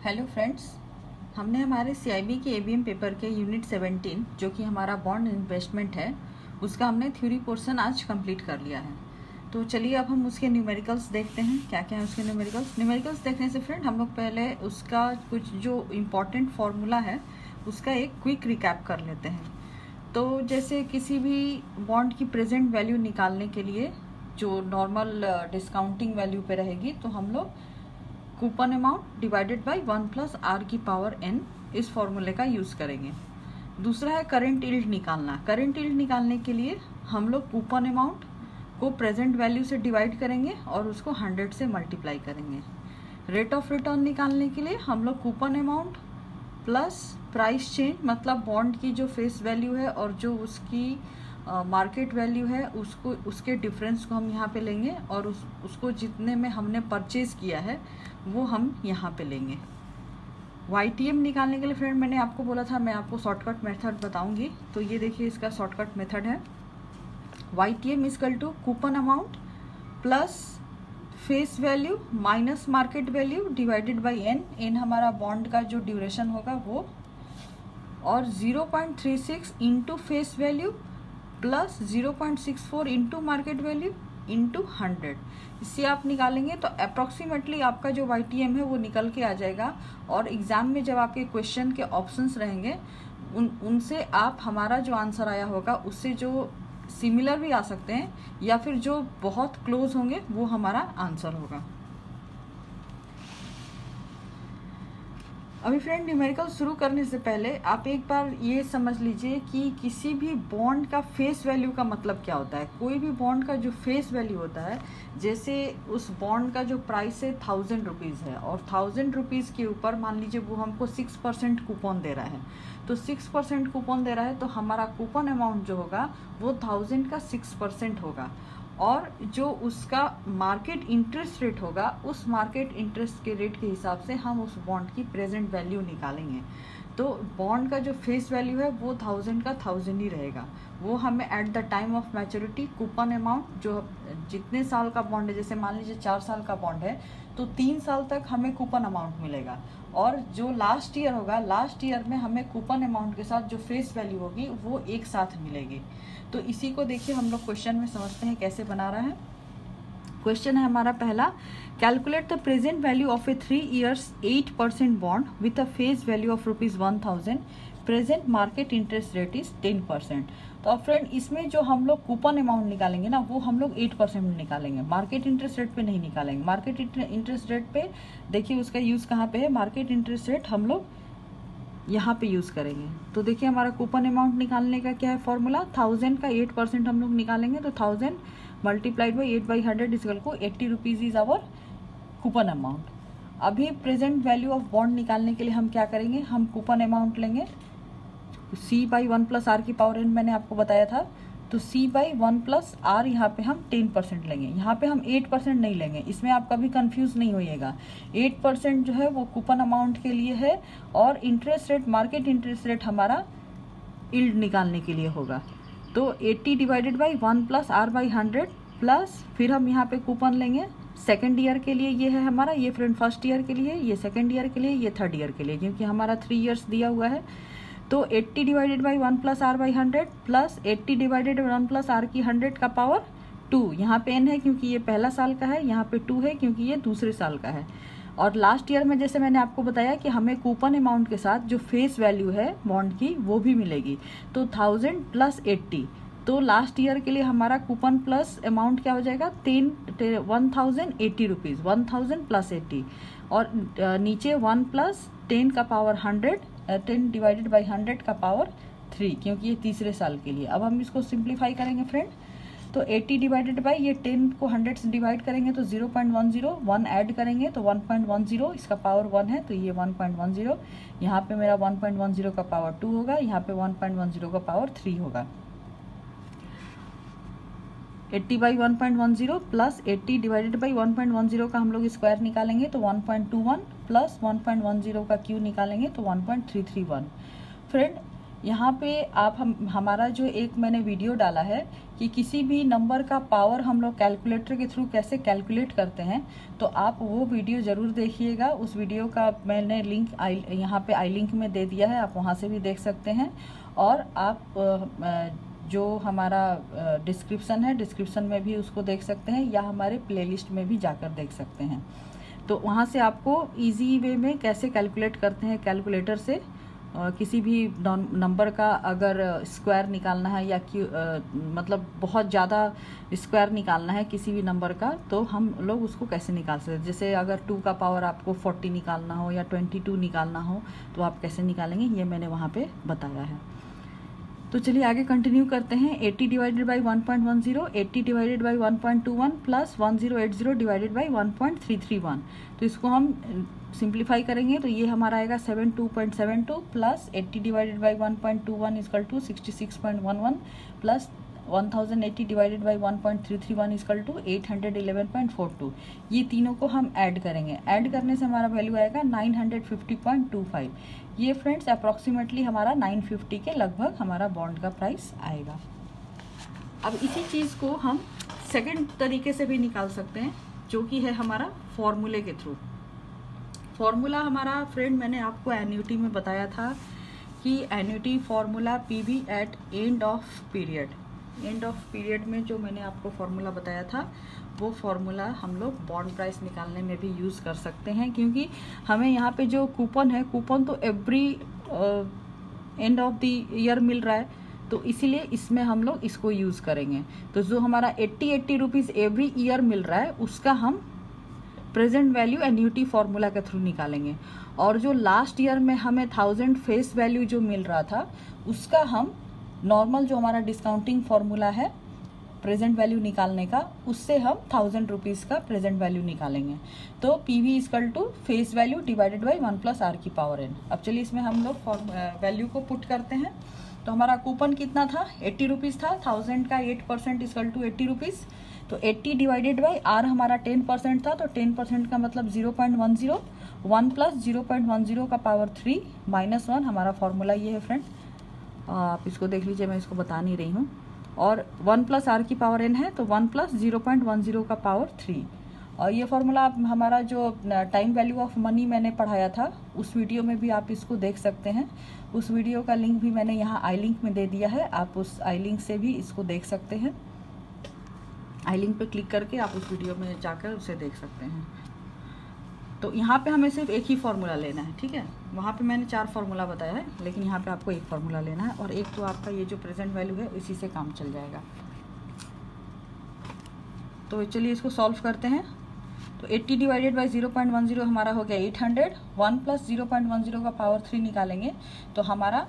Hello friends, हमने हमारे CIB के एबीएम पेपर के यूनिट 17 जो कि हमारा बॉन्ड इन्वेस्टमेंट है उसका हमने थ्योरी पोर्शन आज कंप्लीट कर लिया है। तो चलिए अब हम उसके न्यूमेरिकल्स देखते हैं क्या क्या है उसके न्यूमेरिकल्स देखने से फ्रेंड हम लोग पहले उसका कुछ जो इम्पोर्टेंट फार्मूला है उसका एक क्विक रिकैप कर लेते हैं। तो जैसे किसी भी बॉन्ड की प्रेजेंट वैल्यू निकालने के लिए जो नॉर्मल डिस्काउंटिंग वैल्यू पे रहेगी तो हम लोग coupon amount divided by 1 plus R की पावर n इस फॉर्मूले का यूज़ करेंगे। दूसरा है करंट यील्ड निकालना। करंट यील्ड निकालने के लिए हम लोग कूपन अमाउंट को प्रेजेंट वैल्यू से डिवाइड करेंगे और उसको 100 से मल्टीप्लाई करेंगे। रेट ऑफ रिटर्न निकालने के लिए हम लोग coupon amount plus price change मतलब बॉन्ड की जो फेस वैल्यू है और जो उसकी मार्केट वैल्यू है उसको उसके डिफरेंस को हम यहाँ पे लेंगे और उसको जितने में हमने परचेज किया है वो हम यहाँ पे लेंगे। YTM निकालने के लिए फ्रेंड मैंने आपको बोला था मैं आपको शॉर्टकट मेथड बताऊंगी, तो ये देखिए इसका शॉर्टकट मेथड है। YTM equal to coupon amount plus face value minus market value divided by n हमारा बॉन्ड का जो ड्यूरेशन होगा वो, और 0.36 into face value plus 0.64 into market value into 100। इससे आप निकालेंगे तो अप्रॉक्सीमेटली आपका जो YTM है वो निकल के आ जाएगा। और एग्ज़ाम में जब आपके क्वेश्चन के ऑप्शंस रहेंगे उनसे आप हमारा जो आंसर आया होगा उससे जो सिमिलर भी आ सकते हैं या फिर जो बहुत क्लोज होंगे वो हमारा आंसर होगा। अभी फ्रेंड न्यूमेरिकल शुरू करने से पहले आप एक बार ये समझ लीजिए कि किसी भी बॉन्ड का फेस वैल्यू का मतलब क्या होता है। कोई भी बॉन्ड का जो फेस वैल्यू होता है, जैसे उस बॉन्ड का जो प्राइस है 1000 रुपीज़ है और 1000 रुपीज़ के ऊपर मान लीजिए वो हमको 6% कूपन दे रहा है, तो 6% कूपन दे रहा है तो हमारा कूपन अमाउंट जो होगा वो 1000 का 6% होगा और जो उसका मार्केट इंटरेस्ट रेट होगा उस मार्केट इंटरेस्ट के रेट के हिसाब से हम उस बॉन्ड की प्रेजेंट वैल्यू निकालेंगे। तो बॉन्ड का जो फेस वैल्यू है वो 1000 का 1000 ही रहेगा। वो हमें at the time of maturity coupon amount जो जितने साल का बॉन्ड है, जैसे मान लीजिए 4 साल का बॉन्ड है तो 3 साल तक हमें कूपन अमाउंट मिलेगा, और जो लास्ट ईयर होगा लास्ट ईयर में हमें कूपन अमाउंट के साथ जो फेस वैल्यू होगी वो एक साथ मिलेगी। तो इसी को देखिए हम लोग क्वेश्चन में समझते हैं कैसे बना रहा है। क्वेश्चन है हमारा पहला, calculate the present value of A 3 years 8% bond with a face value of ₹1000, present market interest rate is 10%। तो अब फ्रेंड इसमें जो हम लोग कूपन अमाउंट निकालेंगे ना वो हम लोग 8% में निकालेंगे, मार्केट इंटरेस्ट रेट पे नहीं निकालेंगे। मार्केट इंटरेस्ट रेट पे देखिए उसका यूज़ कहाँ पे है, मार्केट इंटरेस्ट रेट हम लोग यहाँ पे यूज़ करेंगे। तो देखिए हमारा कूपन अमाउंट निकालने का क्या है फॉर्मूला, 1000 का 8% हम लोग निकालेंगे तो 1000 मल्टीप्लाइड बाई 8/100 इक्वल को 80 rupees is our coupon amount. अभी प्रेजेंट वैल्यू ऑफ बॉन्ड निकालने के लिए हम क्या करेंगे, हम कूपन अमाउंट लेंगे C/1 प्लस आर की पावर n मैंने आपको बताया था, तो C/1 प्लस आर यहाँ पे हम 10% लेंगे। यहाँ पे हम 8% नहीं लेंगे, इसमें आप कभी कंफ्यूज नहीं होइएगा। 8% जो है वो कूपन अमाउंट के लिए है और interest rate market interest rate हमारा यील्ड निकालने के लिए होगा। तो 80 divided by 1 plus R by 100 plus फिर हम यहाँ पे कूपन लेंगे। सेकेंड ईयर के लिए ये है हमारा, ये फ्रेंड फर्स्ट ईयर के लिए, ये सेकेंड ईयर के लिए, ये थर्ड ईयर के लिए, क्योंकि हमारा 3 years दिया हुआ है। तो 80 divided by 1 plus R by 100 plus 80 divided 1 plus R की 100 का पावर 2। यहाँ पे n है क्योंकि ये पहला साल का है, यहाँ पे 2 है क्योंकि ये दूसरे साल का है। और लास्ट ईयर में जैसे मैंने आपको बताया कि हमें कूपन अमाउंट के साथ जो फेस वैल्यू है बॉन्ड की वो भी मिलेगी, तो 1000 प्लस 80। तो लास्ट ईयर के लिए हमारा कूपन प्लस अमाउंट क्या हो जाएगा, 1080 रुपीज़, 1000 प्लस 80 और नीचे 1 प्लस 10 का पावर 100, 10 डिवाइडेड बाई 100 का पावर 3, क्योंकि ये तीसरे साल के लिए। अब हम इसको सिंप्लीफाई करेंगे फ्रेंड, तो 80 डिवाइडेड बाई ये 10 को 100 से डिवाइड करेंगे तो 0.10, 1 ऐड करेंगे तो 1.10, इसका पावर 1 है तो ये 1.10, यहाँ पे मेरा 1.10 का पावर 2 होगा, यहाँ पे 1.10 का पावर 3 होगा। 80 बाई 1.10 प्लस 80 डिवाइडेड बाई 1.10 का हम लोग स्क्वायर निकालेंगे तो 1.21 प्लस 1.10 का क्यू निकालेंगे तो 1.331। फ्रेंड यहाँ पे आप हमारा जो एक मैंने वीडियो डाला है कि किसी भी नंबर का पावर हम लोग कैलकुलेटर के थ्रू कैसे कैलकुलेट करते हैं, तो आप वो वीडियो ज़रूर देखिएगा। उस वीडियो का मैंने लिंक यहाँ पे आई लिंक में दे दिया है, आप वहाँ से भी देख सकते हैं। और आप जो हमारा डिस्क्रिप्शन है, डिस्क्रिप्शन में भी उसको देख सकते हैं, या हमारे प्लेलिस्ट में भी जाकर देख सकते हैं। तो वहाँ से आपको इजी वे में कैसे कैलकुलेट करते हैं कैलकुलेटर से किसी भी नंबर का अगर स्क्वायर निकालना है या मतलब बहुत ज़्यादा स्क्वायर निकालना है किसी भी नंबर का, तो हम लोग उसको कैसे निकाल सकते हैं। जैसे अगर 2 का पावर आपको 40 निकालना हो या 22 निकालना हो, तो आप कैसे निकालेंगे, ये मैंने वहाँ पे बताया है। तो चलिए आगे कंटिन्यू करते हैं। 80 divided by 1.10, 80 divided by 1.21 plus 1080 divided by 1.331। तो इसको हम सिंप्लीफाई करेंगे तो ये हमारा आएगा 72.72 plus 80 divided by 1.21 equal to 66.11 plus 1080 divided by 1.331 equal to 811.42। ये तीनों को हम ऐड करेंगे। ऐड करने से हमारा वैल्यू आएगा 950.25। ये फ्रेंड्स अप्रॉक्सीमेटली हमारा 950 के लगभग हमारा बॉन्ड का प्राइस आएगा। अब इसी चीज़ को हम सेकंड तरीके से भी निकाल सकते हैं, जो कि है हमारा फॉर्मूले के थ्रू। फॉर्मूला हमारा फ्रेंड मैंने आपको एन्युटी में बताया था कि annuity formula PV at end of period. End of period में जो मैंने आपको फॉर्मूला बताया था, वो फॉर्मूला हम लोग बॉन्ड प्राइस निकालने में भी यूज़ कर सकते हैं, क्योंकि हमें यहाँ पे जो कूपन है, कूपन तो every end of the year मिल रहा है, तो इसीलिए इसमें हम लोग इसको यूज़ करेंगे। तो जो हमारा 80 रुपीज़ एवरी ईयर मिल रहा है, उसका हम प्रेजेंट वैल्यू एन्युटी फार्मूला के थ्रू निकालेंगे। और जो लास्ट ईयर में हमें 1000 फेस वैल्यू जो मिल रहा था, उसका हम नॉर्मल जो हमारा डिस्काउंटिंग फार्मूला है प्रेजेंट वैल्यू निकालने का, उससे हम 1000 रुपीज़ का प्रेजेंट वैल्यू निकालेंगे। तो PV equal to face value divided by 1 plus R की पावर एन। अब चलिए इसमें हम लोग वैल्यू को पुट करते हैं। तो हमारा कूपन कितना था, 80 रुपीज़ था। 1000 का 8% इक्वल टू 80 रुपीज़। तो 80 डिवाइडेड बाई आर हमारा 10% था, तो 10% का मतलब 0.10। 1 प्लस 0.10 का पावर 3 माइनस 1 हमारा फॉर्मूला ये है फ्रेंड। आप इसको देख लीजिए, मैं इसको बता नहीं रही हूँ। और 1 प्लस आर की पावर एन है, तो 1 प्लस 0.10 का पावर 3। और ये फॉर्मूला हमारा जो टाइम वैल्यू ऑफ मनी मैंने पढ़ाया था, उस वीडियो में भी आप इसको देख सकते हैं। उस वीडियो का लिंक भी मैंने यहाँ आई लिंक में दे दिया है, आप उस आई लिंक से भी इसको देख सकते हैं। आई लिंक पे क्लिक करके आप उस वीडियो में जाकर उसे देख सकते हैं। तो यहाँ पे हमें सिर्फ एक ही फार्मूला लेना है, ठीक है। वहाँ पे मैंने 4 फार्मूला बताया है, लेकिन यहाँ पे आपको एक फार्मूला लेना है, और एक तो आपका ये जो प्रेजेंट वैल्यू है इसी से काम चल जाएगा। तो चलिए इसको सॉल्व करते हैं। तो 80 डिवाइडेड बाई 0.10 हमारा हो गया 800। 1 प्लस 0.10 का पावर 3 निकालेंगे तो हमारा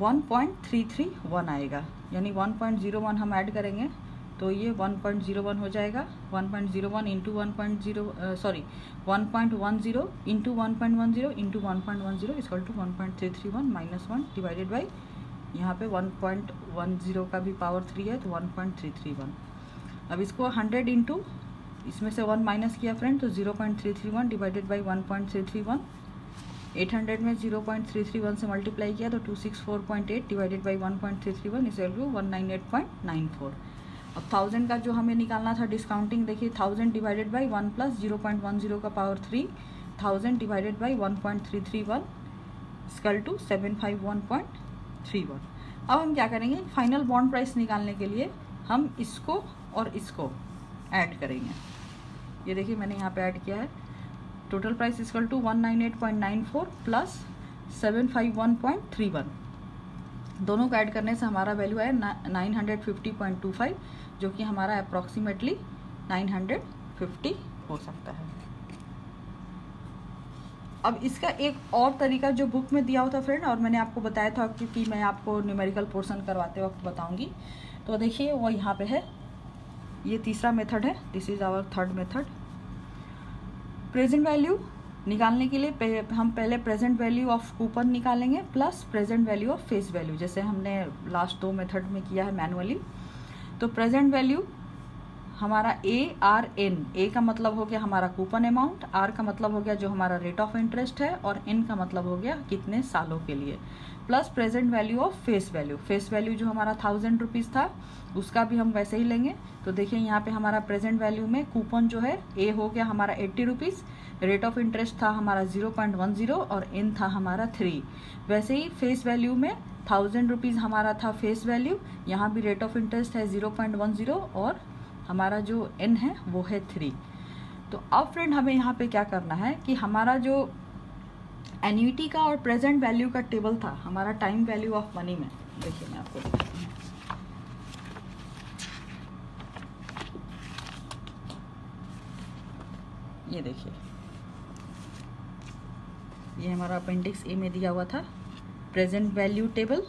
1.331 आएगा, यानी 1.01 हम ऐड करेंगे तो ये 1.01 हो जाएगा। 1.01 into 1.10 into 1.10 into 1.10 equal to 1.331 minus 1 divided by, यहाँ पे 1.10 का भी पावर 3 है, तो 1.331। अब इसको 100 इंटू इसमें से 1 माइनस किया फ्रेंड, तो 0.331 डिवाइडेड बाई 1.331। 800 में 0.331 से मल्टीप्लाई किया तो 264.8 डिवाइडेड बाई 1.331 इक्वल टू 198.94। अब 1000 का जो हमें निकालना था डिस्काउंटिंग, देखिए 1000 डिवाइडेड बाई 1 प्लस 0.10 का power 3, 1000 divided by 1.331 equal to 751.31। अब हम क्या करेंगे, फाइनल बॉन्ड प्राइस निकालने के लिए हम इसको और इसको ऐड करेंगे। ये देखिए मैंने यहाँ पे ऐड किया है। Total price equal to 198.94 plus 751.31। दोनों को ऐड करने से हमारा वैल्यू है 950.25, जो कि हमारा अप्रॉक्सीमेटली 950 हो सकता है। अब इसका एक और तरीका जो बुक में दिया हुआ था फ्रेंड, और मैंने आपको बताया था क्योंकि मैं आपको न्यूमेरिकल पोर्शन करवाते वक्त बताऊंगी, तो देखिए वो यहाँ पे है। ये तीसरा मेथड है, this is our third method. Present value निकालने के लिए हम पहले प्रेजेंट वैल्यू ऑफ कूपन निकालेंगे plus present value of face value, जैसे हमने लास्ट 2 मेथड में किया है मैनुअली। तो प्रेजेंट वैल्यू हमारा ARN, A का मतलब हो गया हमारा कूपन अमाउंट, R का मतलब हो गया जो हमारा रेट ऑफ इंटरेस्ट है, और N का मतलब हो गया कितने सालों के लिए, plus present value of face value. Face value जो हमारा 1000 रुपीज़ था उसका भी हम वैसे ही लेंगे। तो देखिए यहाँ पे हमारा प्रेजेंट वैल्यू में कूपन जो है A हो गया हमारा 80 रुपीज़, रेट ऑफ इंटरेस्ट था हमारा 0.10 और N था हमारा 3। वैसे ही फेस वैल्यू में 1000 रुपीज़ हमारा था फेस वैल्यू, यहाँ भी रेट ऑफ इंटरेस्ट है 0.10 और हमारा जो N है वो है 3। तो अब फ्रेंड हमें यहाँ पे क्या करना है कि हमारा जो एन्युटी का और प्रेजेंट वैल्यू का टेबल था हमारा टाइम वैल्यू ऑफ मनी में, देखिए मैं आपको दिखाती हूँ। ये देखिए, ये हमारा अपेंडिक्स ए में दिया हुआ था प्रेजेंट वैल्यू टेबल,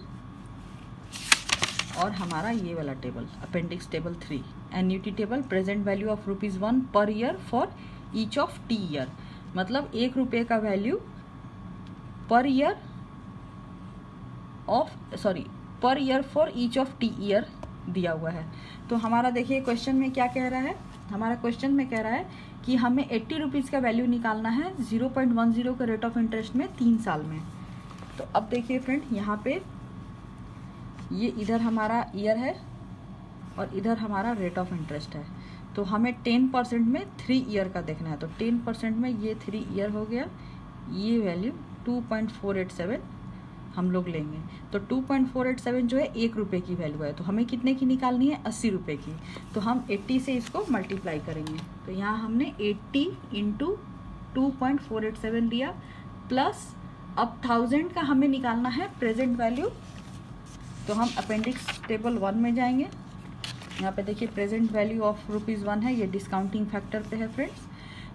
और हमारा ये वाला table appendix table 3 annuity table present value of ₹1 per year for each of T year, मतलब ₹1 का value per year per year for each of T year दिया हुआ है। तो हमारा देखिए क्वेश्चन में क्या कह रहा है, हमारा क्वेश्चन में कह रहा है कि हमें 80 रुपीज़ का वैल्यू निकालना है 0.10 के रेट ऑफ इंटरेस्ट में 3 साल में। तो अब देखिए फ्रेंड यहाँ पे ये इधर हमारा ईयर है और इधर हमारा रेट ऑफ इंटरेस्ट है। तो हमें 10% में 3 ईयर का देखना है। तो 10% में ये 3 ईयर हो गया, ये वैल्यू 2.487 हम लोग लेंगे। तो 2.487 जो है ₹1 की वैल्यू है, तो हमें कितने की निकालनी है, ₹80 की। तो हम 80 से इसको मल्टीप्लाई करेंगे। तो यहाँ हमने 80 इंटू 2.487 लिया, प्लस अब 1000 का हमें निकालना है प्रेजेंट वैल्यू। तो हम अपेंडिक्स टेबल 1 में जाएंगे। यहाँ पे देखिए प्रेजेंट वैल्यू ऑफ ₹1 है, ये डिस्काउंटिंग फैक्टर पे है फ्रेंड्स।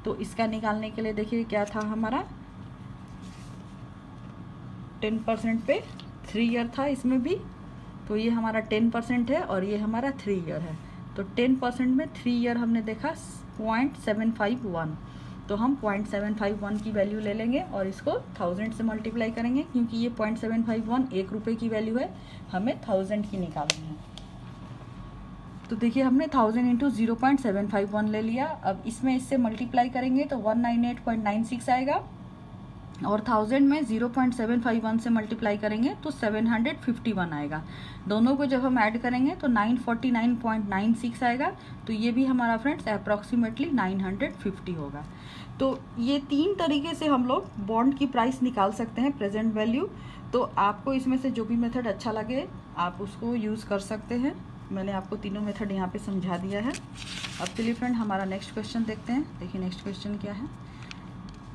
तो इसका निकालने के लिए देखिए क्या था हमारा 10% पे 3 ईयर था इसमें भी, तो ये हमारा 10% है और ये हमारा 3 ईयर है। तो 10% में 3 ईयर हमने देखा 0.751, तो हम 0.751 की वैल्यू ले लेंगे और इसको 1000 से मल्टीप्लाई करेंगे, क्योंकि ये 0.751 ₹1 की वैल्यू है, हमें 1000 की निकालनी है। तो देखिए हमने 1000 इंटू 0.751 ले लिया। अब इसमें इससे मल्टीप्लाई करेंगे तो 198.96 आएगा, और 1000 में 0.751 से मल्टीप्लाई करेंगे तो 751 आएगा। दोनों को जब हम ऐड करेंगे तो 949.96 आएगा। तो ये भी हमारा फ्रेंड्स अप्रॉक्सीमेटली 950 होगा। तो ये 3 तरीके से हम लोग बॉन्ड की प्राइस निकाल सकते हैं प्रेजेंट वैल्यू। तो आपको इसमें से जो भी मेथड अच्छा लगे आप उसको यूज़ कर सकते हैं। मैंने आपको तीनों मेथड यहाँ पे समझा दिया है। अब चलिए फ्रेंड हमारा नेक्स्ट क्वेश्चन देखते हैं। देखिए नेक्स्ट क्वेश्चन क्या है।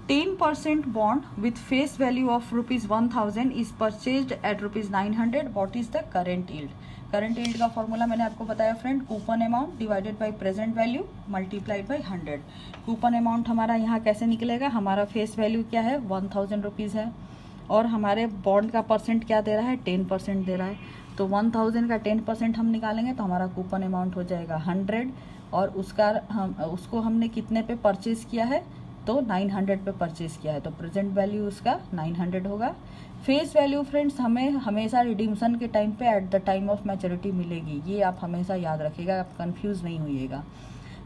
10% bond with face value of ₹1000 is purchased at ₹900. What is the current yield? Current yield का फॉर्मूला मैंने आपको बताया friend, coupon amount divided by present value multiplied by 100। Coupon amount हमारा यहाँ कैसे निकलेगा, हमारा फेस वैल्यू क्या है 1000 रुपीज़ है, और हमारे बॉन्ड का परसेंट क्या दे रहा है 10% दे रहा है। तो 1000 का 10% हम निकालेंगे तो हमारा कूपन अमाउंट हो जाएगा 100, और उसको हमने कितने पे परचेज़ किया है, तो 900 पे परचेज़ किया है, तो प्रेजेंट वैल्यू उसका 900 होगा। फेस वैल्यू फ्रेंड्स हमें हमेशा रिडीम्सन के टाइम पे at the time of maturity मिलेगी, ये आप हमेशा याद रखिएगा, आप कंफ्यूज नहीं होइएगा।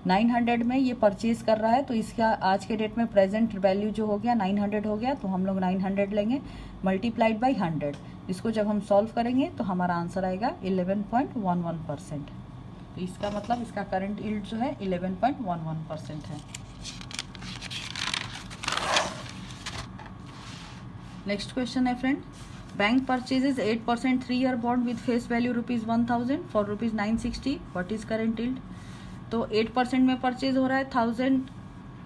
900 में ये परचेज कर रहा है, तो इसका आज के डेट में प्रेजेंट वैल्यू जो हो गया 900 हो गया, तो हम लोग 900 लेंगे मल्टीप्लाइड बाई 100। इसको जब हम सॉल्व करेंगे तो हमारा आंसर आएगा 11.11%। तो इसका मतलब इसका करंट यील्ड जो है 11.11% है। नेक्स्ट क्वेश्चन है friend, bank purchases 8% 3 year bond with face value ₹1000 for ₹960, what is current yield. तो 8% में परचेज हो रहा है, 1000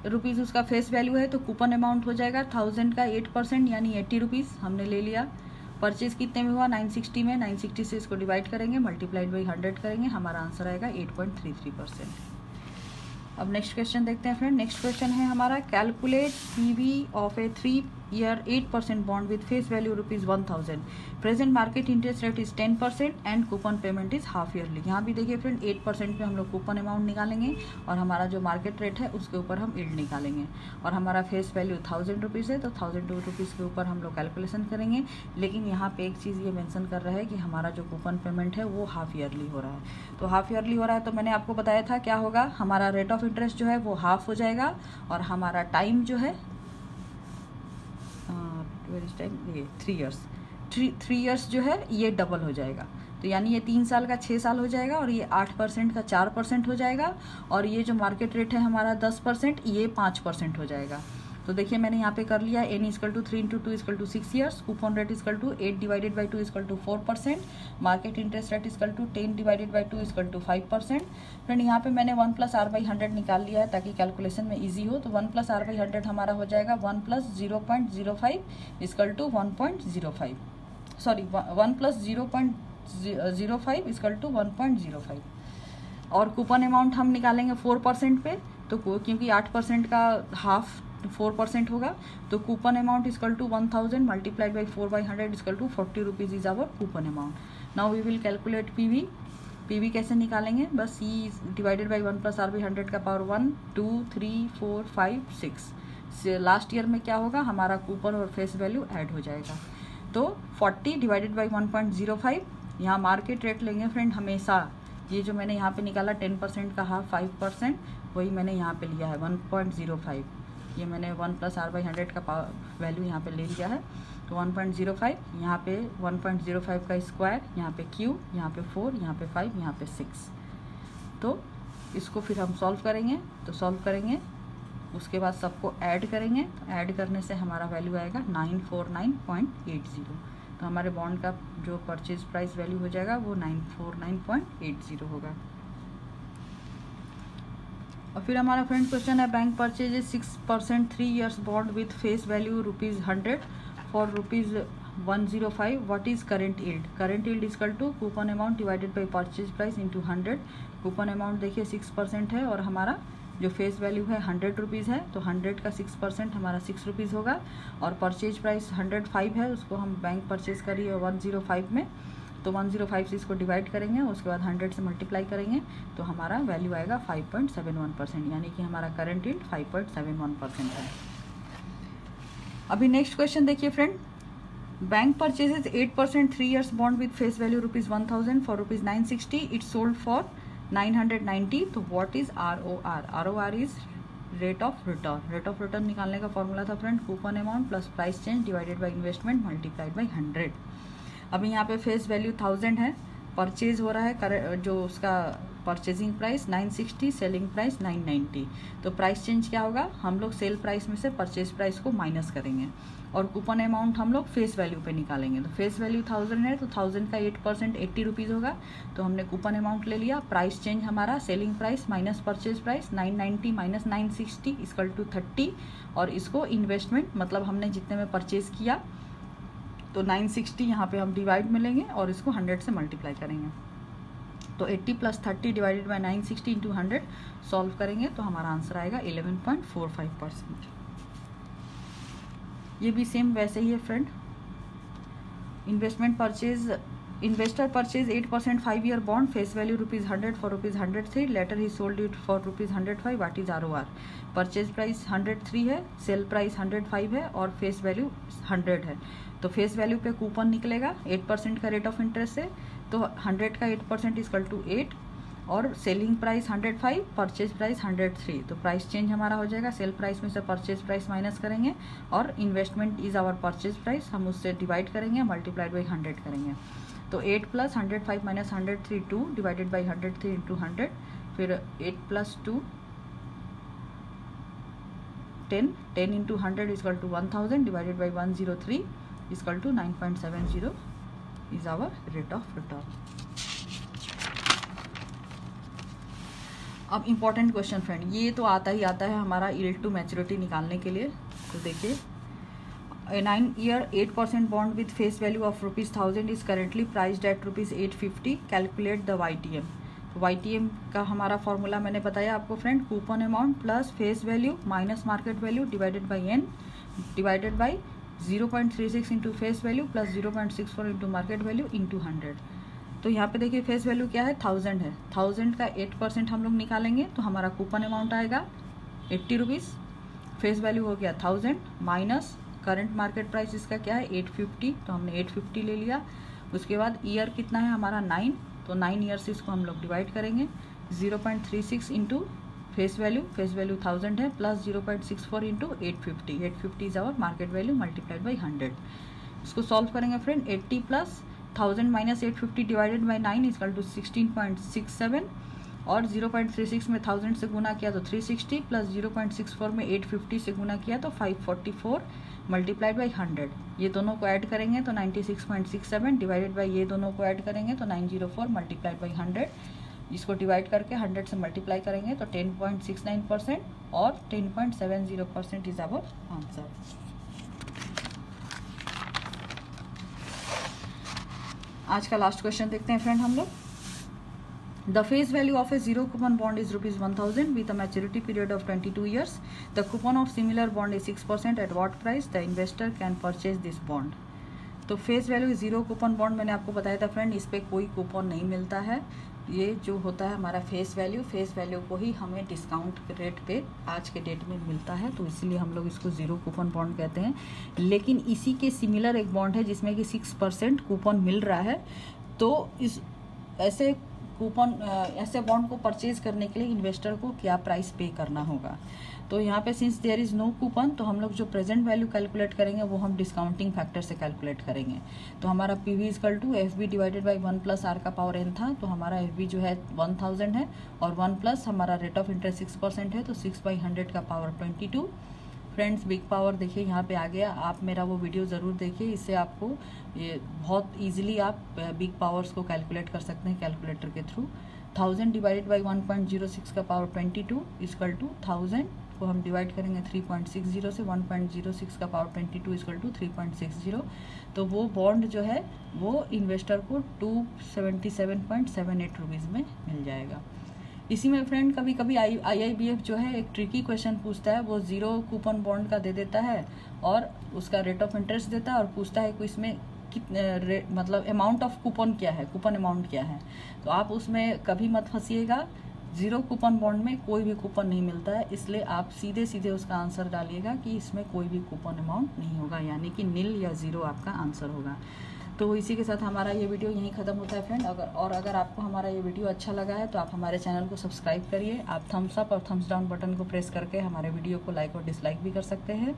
रुपीज़ उसका फेस वैल्यू है, तो कूपन अमाउंट हो जाएगा 1000 का 8% यानी 80 रुपीज़ हमने ले लिया। परचेज कितने में हुआ 960 में, 960 से इसको डिवाइड करेंगे मल्टीप्लाइड बाई 100 करेंगे, हमारा आंसर आएगा 8.33%। अब नेक्स्ट क्वेश्चन देखते हैं फ्रेंड। नेक्स्ट क्वेश्चन है हमारा, calculate PV of A 3 year 8% bond with face value rupees 1000. Present market interest rate is 10% and coupon payment is half yearly. यहाँ भी देखिए फ्रेंड 8% पे हम लोग कूपन अमाउंट निकालेंगे और हमारा जो मार्केट रेट है उसके ऊपर हम यील्ड निकालेंगे और हमारा फेस वैल्यू 1000 रुपीज़ है तो 1000 रुपीज़ के ऊपर हम लोग कैलकुलेशन करेंगे। लेकिन यहाँ पे एक चीज़ ये मेंशन कर रहा है कि हमारा जो कूपन पेमेंट है वो हाफ ईयरली हो रहा है। तो हाफ ईयरली हो रहा है तो मैंने आपको बताया था क्या होगा, हमारा रेट ऑफ इंटरेस्ट जो है वो हाफ हो जाएगा और हमारा टाइम जो है ये 3 ईयर्स जो है ये डबल हो जाएगा। तो यानी ये 3 साल का 6 साल हो जाएगा और ये 8% का 4% हो जाएगा और ये जो मार्केट रेट है हमारा 10% ये 5% हो जाएगा। तो देखिए मैंने यहाँ पे कर लिया n equal to 3 × 2 equal to 6 years, coupon rate equal to 8 divided by 2 equal to 4%, market interest rate equal to 10 divided by 2 equal to 5%। Friend यहाँ पे मैंने 1 + r/100 निकाल लिया है ताकि कैलकुलेशन में इजी हो। तो 1 + r/100 हमारा हो जाएगा 1 + 0.05 equal to 1.05, sorry 1 + 0.05 equal to 1.05 और कूपन अमाउंट हम निकालेंगे 4% पे। तो क्योंकि 8% का हाफ 4% होगा तो coupon amount equal to 1000 multiplied by 4/100 equal to 40 rupees is our coupon amount. Now we will calculate PV कैसे निकालेंगे, बस ई डिवाइडेड बाई 1 + r/100 का पावर 1 2 3 4 5 6 लास्ट ईयर में क्या होगा, हमारा कूपन और फेस वैल्यू ऐड हो जाएगा। तो 40 डिवाइडेड बाई 1.05, यहाँ मार्केट रेट लेंगे फ्रेंड हमेशा। ये जो मैंने यहाँ पे निकाला 10% का हाफ 5%, वही मैंने यहाँ पे लिया है 1.05। ये मैंने 1 + r/100 का वैल्यू यहाँ पे ले लिया है। तो 1.05 यहाँ पे 1.05 का स्क्वायर, यहाँ पे q, यहाँ पे 4, यहाँ पे 5, यहाँ पे 6। तो इसको फिर हम सॉल्व करेंगे। तो सॉल्व करेंगे उसके बाद सबको ऐड करेंगे। तो ऐड करने से हमारा वैल्यू आएगा 949.80। तो हमारे बॉन्ड का जो परचेज प्राइस वैल्यू हो जाएगा वो 949.80 होगा। और फिर हमारा फ्रेंड क्वेश्चन है, bank purchase 6% 3 years bond with face value ₹100 for ₹105, what is current yield. Current yield equal to coupon amount divided by purchase price into 100। Coupon amount देखिए 6% है और हमारा जो फेस वैल्यू है 100 रुपीज़ है तो 100 का 6% हमारा 6 रुपीज़ होगा और परचेज प्राइस 105 है, उसको हम बैंक परचेज करिए 105 में। तो 105 से इसको डिवाइड करेंगे, उसके बाद 100 से मल्टीप्लाई करेंगे तो हमारा वैल्यू आएगा 5.71%, यानी कि हमारा करंट यील्ड 5.71% है। अभी नेक्स्ट क्वेश्चन देखिए friend, bank purchases 8% 3 years bond with face value ₹1000 for ₹960, it's sold for 990। तो what is ROR। ROR is rate of return. Rate of return निकालने का फॉर्मूला था friend coupon amount plus price change divided by investment multiplied by 100। अभी यहाँ पे face value 1000 है, purchase हो रहा है जो उसका परचेजिंग प्राइस 960, सेलिंग प्राइस 990। तो प्राइस चेंज क्या होगा, हम लोग सेल प्राइस में से परचेज प्राइस को माइनस करेंगे और कूपन अमाउंट हम लोग फेस वैल्यू पे निकालेंगे। तो फेस वैल्यू 1000 है तो 1000 का 8% 80 रुपीज़ होगा। तो हमने कूपन अमाउंट ले लिया, प्राइस चेंज हमारा selling price minus purchase price 990 minus 960 equal to 30 और इसको इन्वेस्टमेंट मतलब हमने जितने में परचेज किया तो 960 यहाँ पे हम डिवाइड में लेंगे और इसको 100 से मल्टीप्लाई करेंगे। तो 80 + 30 डिवाइडेड बाई 960 इंटू 100 सॉल्व करेंगे तो हमारा आंसर आएगा 11.45%। ये भी सेम वैसे ही है friend. Investor purchase 8% 5 year bond face value ₹100 for ₹103, later ही sold it for ₹105, what is ROR। Purchase price 103 है, सेल प्राइस 105 है और फेस वैल्यू 100 है। तो फेस वैल्यू पे कूपन निकलेगा 8% का रेट ऑफ इंटरेस्ट से, तो 100 का 8% इक्वल टू 8 और सेलिंग प्राइस 105, परचेज प्राइस 103। तो प्राइस चेंज हमारा हो जाएगा, सेल प्राइस में से परचेज प्राइस माइनस करेंगे और investment is our purchase price, हम उससे डिवाइड करेंगे मल्टीप्लाइड बाई 100 करेंगे। तो 8 + 105 माइनस 103 2 डिवाइडेड बाई 103 इंटू 100, फिर 8 + 2 10, 10 into 100 equal to 1000 divided by 103 equal to 9.70 is our rate of return. अब इम्पॉर्टेंट क्वेश्चन फ्रेंड, ये तो आता ही आता है हमारा यील्ड टू मैच्योरिटी निकालने के लिए। तो देखिए, a 9-year 8% bond with face value of ₹1000 is currently priced at ₹850, calculate the YTM। तो YTM का हमारा फॉर्मूला मैंने बताया आपको friend, coupon amount plus face value minus market value divided by n divided by 0.36 into face value plus 0.64 into market value into 100। तो यहाँ पे देखिए फेस वैल्यू क्या है, 1000 है। 1000 का 8% हम लोग निकालेंगे तो हमारा कूपन अमाउंट आएगा 80 रुपीज़। फेस वैल्यू हो गया 1000 माइनस करंट मार्केट प्राइस इसका क्या है 850, तो हमने 850 ले लिया। उसके बाद ईयर कितना है हमारा 9, तो 9 ईयर से इसको हम लोग डिवाइड करेंगे। 0.36 इंटू फेस वैल्यू 1000 है plus 0.64 into 850, 850 is our market value multiplied by 100। इसको सॉल्व करेंगे friend. 80 plus 1000 minus 850 divided by 9 equal to 16.67 और 0.36 में 1000 से गुना किया तो 360 प्लस 0.64 में 850 से गुना किया तो 544 मल्टीप्लाइड बाई 100। ये दोनों को ऐड करेंगे तो 96.67 डिवाइडेड बाई ये दोनों को ऐड करेंगे तो 904 मल्टीप्लाइड बाई 100। इसको डिवाइड करके 100 से मल्टीप्लाई करेंगे तो 10.69% और 10.70% इज आवर आंसर। आज का लास्ट क्वेश्चन देखते हैं फ्रेंड हम लोग। The face value of a zero coupon bond is rupees 1000 with a maturity period of 22 years. The coupon of similar bond is 6%. At what price the investor can purchase this bond? तो face value zero coupon bond मैंने आपको बताया था friend, इस पर कोई coupon नहीं मिलता है। ये जो होता है हमारा फेस वैल्यू को ही हमें डिस्काउंट रेट पे आज के डेट में मिलता है, तो इसलिए हम लोग इसको जीरो कूपन बॉन्ड कहते हैं। लेकिन इसी के सिमिलर एक बॉन्ड है जिसमें कि 6% कूपन मिल रहा है। तो इस ऐसे बॉन्ड को परचेज करने के लिए इन्वेस्टर को क्या प्राइस पे करना होगा। तो यहाँ पे since there is no coupon तो हम लोग जो प्रेजेंट वैल्यू कैलकुलेट करेंगे वो हम डिस्काउंटिंग फैक्टर से कैलकुलेट करेंगे। तो हमारा P V equal to F V divided by 1 plus R का पावर एन था, तो हमारा एफ बी जो है 1000 है और 1 प्लस हमारा रेट ऑफ इंटरेस्ट 6% है तो 6/100 का पावर 22। फ्रेंड्स बिग पावर देखिए यहाँ पे आ गया। आप मेरा वो वीडियो ज़रूर देखिए, इससे आपको ये बहुत इजीली आप बिग पावर्स को कैलकुलेट कर सकते हैं कैलकुलेटर के थ्रू। 1000 डिवाइडेड बाई 1.06 का पावर 22 इजकल टू 1000 को हम डिवाइड करेंगे 3.60 से 1.06 का पावर 22 इजकल टू 3.60। तो वो बॉन्ड जो है वो इन्वेस्टर को 277.78 रुपीज़ में मिल जाएगा। इसी में फ्रेंड कभी कभी IIBF जो है एक ट्रिकी क्वेश्चन पूछता है, वो जीरो कूपन बॉन्ड का दे देता है और उसका रेट ऑफ इंटरेस्ट देता है और पूछता है कि इसमें कितने मतलब अमाउंट ऑफ कूपन क्या है, कूपन अमाउंट क्या है। तो आप उसमें कभी मत फंसिएगा, जीरो कूपन बॉन्ड में कोई भी कूपन नहीं मिलता है, इसलिए आप सीधे सीधे उसका आंसर डालिएगा कि इसमें कोई भी कूपन अमाउंट नहीं होगा, यानी कि नील या ज़ीरो आपका आंसर होगा। तो इसी के साथ हमारा ये वीडियो यहीं ख़त्म होता है फ्रेंड। अगर आपको हमारा ये वीडियो अच्छा लगा है तो आप हमारे चैनल को सब्सक्राइब करिए। आप थम्स अप और थम्स डाउन बटन को प्रेस करके हमारे वीडियो को लाइक और डिसलाइक भी कर सकते हैं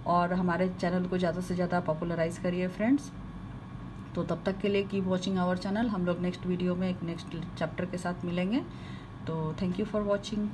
और हमारे चैनल को ज़्यादा से ज़्यादा पॉपुलराइज़ करिए फ्रेंड्स। तो तब तक के लिए कीप वॉचिंग आवर चैनल। हम लोग नेक्स्ट वीडियो में एक नेक्स्ट चैप्टर के साथ मिलेंगे। तो थैंक यू फॉर वॉचिंग।